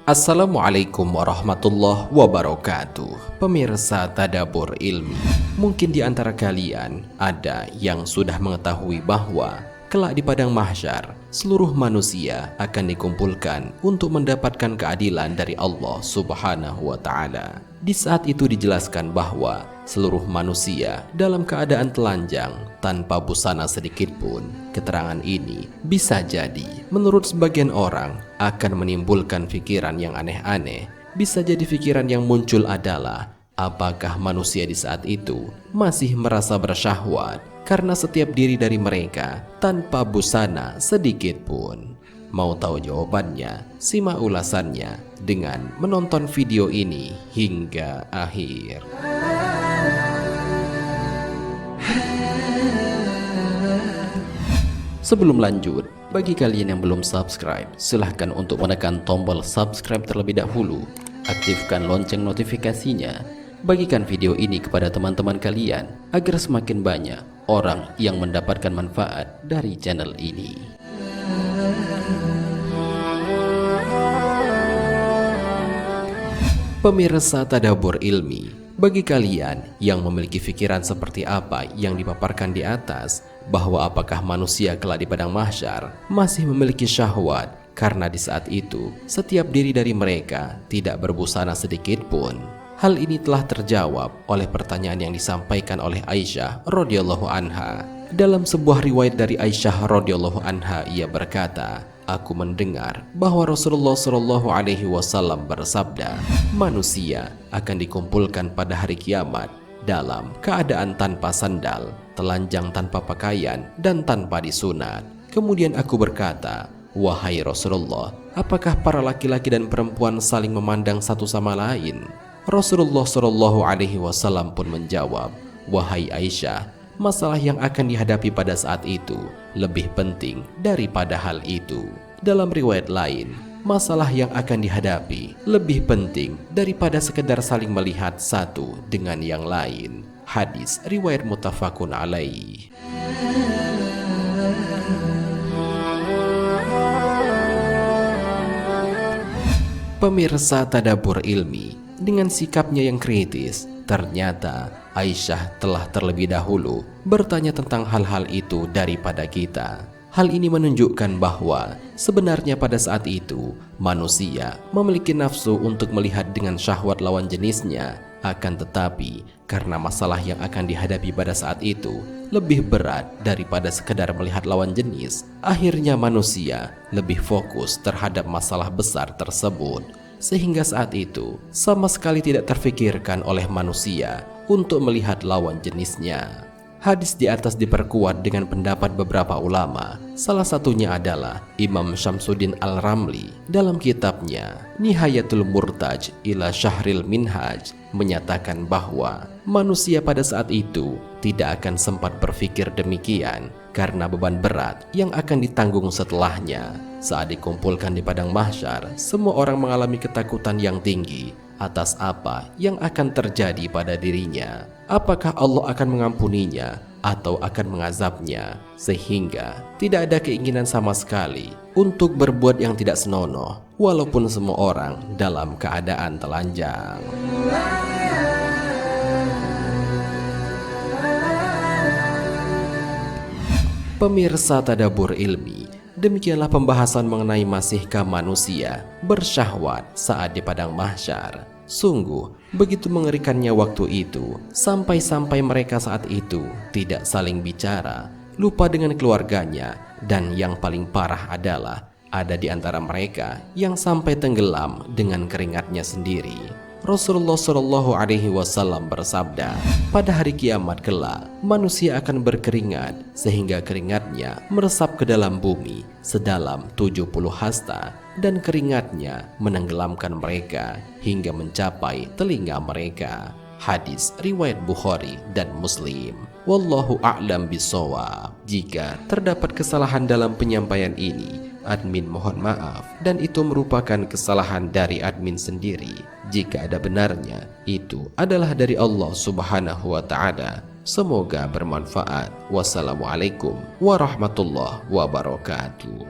Assalamualaikum warahmatullahi wabarakatuh. Pemirsa Tadabbur Ilmi, mungkin di antara kalian ada yang sudah mengetahui bahwa kelak di padang mahsyar seluruh manusia akan dikumpulkan untuk mendapatkan keadilan dari Allah Subhanahu wa taala. Di saat itu dijelaskan bahwa seluruh manusia dalam keadaan telanjang tanpa busana sedikit pun. Keterangan ini bisa jadi menurut sebagian orang akan menimbulkan pikiran yang aneh-aneh. Bisa jadi pikiran yang muncul adalah, apakah manusia di saat itu masih merasa bersyahwat karena setiap diri dari mereka tanpa busana sedikit pun? Mau tahu jawabannya? Simak ulasannya dengan menonton video ini hingga akhir. Sebelum lanjut, bagi kalian yang belum subscribe, silahkan untuk menekan tombol subscribe terlebih dahulu. Aktifkan lonceng notifikasinya. Bagikan video ini kepada teman-teman kalian agar semakin banyak orang yang mendapatkan manfaat dari channel ini. Pemirsa Tadabbur Ilmi, bagi kalian yang memiliki pikiran seperti apa yang dipaparkan di atas, bahwa apakah manusia kelak di padang mahsyar masih memiliki syahwat karena di saat itu setiap diri dari mereka tidak berbusana sedikit pun. Hal ini telah terjawab oleh pertanyaan yang disampaikan oleh Aisyah radhiyallahu anha. Dalam sebuah riwayat dari Aisyah radhiyallahu anha, ia berkata, "Aku mendengar bahwa Rasulullah Shallallahu Alaihi Wasallam bersabda, manusia akan dikumpulkan pada hari kiamat dalam keadaan tanpa sandal, telanjang tanpa pakaian, dan tanpa disunat." Kemudian aku berkata, "Wahai Rasulullah, apakah para laki-laki dan perempuan saling memandang satu sama lain?" Rasulullah Shallallahu Alaihi Wasallam pun menjawab, "Wahai Aisyah, masalah yang akan dihadapi pada saat itu lebih penting daripada hal itu." Dalam riwayat lain, masalah yang akan dihadapi lebih penting daripada sekedar saling melihat satu dengan yang lain. Hadis riwayat muttafaqun alaih. Pemirsa Tadabbur Ilmi, dengan sikapnya yang kritis, ternyata Aisyah telah terlebih dahulu bertanya tentang hal-hal itu daripada kita. Hal ini menunjukkan bahwa sebenarnya pada saat itu manusia memiliki nafsu untuk melihat dengan syahwat lawan jenisnya. Akan tetapi karena masalah yang akan dihadapi pada saat itu lebih berat daripada sekedar melihat lawan jenis, akhirnya manusia lebih fokus terhadap masalah besar tersebut. Sehingga saat itu sama sekali tidak terfikirkan oleh manusia untuk melihat lawan jenisnya. Hadis di atas diperkuat dengan pendapat beberapa ulama. Salah satunya adalah Imam Syamsuddin Al-Ramli dalam kitabnya Nihayatul Murtaj ila Syahril Minhaj menyatakan bahwa manusia pada saat itu tidak akan sempat berpikir demikian karena beban berat yang akan ditanggung setelahnya. Saat dikumpulkan di padang mahsyar, semua orang mengalami ketakutan yang tinggi atas apa yang akan terjadi pada dirinya. Apakah Allah akan mengampuninya atau akan mengazabnya, sehingga tidak ada keinginan sama sekali untuk berbuat yang tidak senonoh, walaupun semua orang dalam keadaan telanjang. Pemirsa Tadabbur Ilmi, demikianlah pembahasan mengenai masihkah manusia bersyahwat saat di padang mahsyar. Sungguh begitu mengerikannya waktu itu, sampai-sampai mereka saat itu tidak saling bicara, lupa dengan keluarganya, dan yang paling parah adalah ada di antara mereka yang sampai tenggelam dengan keringatnya sendiri. Rasulullah Shallallahu Alaihi Wasallam bersabda, pada hari kiamat kelak manusia akan berkeringat sehingga keringatnya meresap ke dalam bumi sedalam 70 hasta, dan keringatnya menenggelamkan mereka hingga mencapai telinga mereka. Hadis riwayat Bukhari dan Muslim. Wallahu a'lam bishawab. Jika terdapat kesalahan dalam penyampaian ini, admin mohon maaf, dan itu merupakan kesalahan dari admin sendiri. Jika ada benarnya, itu adalah dari Allah Subhanahu wa ta'ala. Semoga bermanfaat. Wassalamualaikum warahmatullahi wabarakatuh.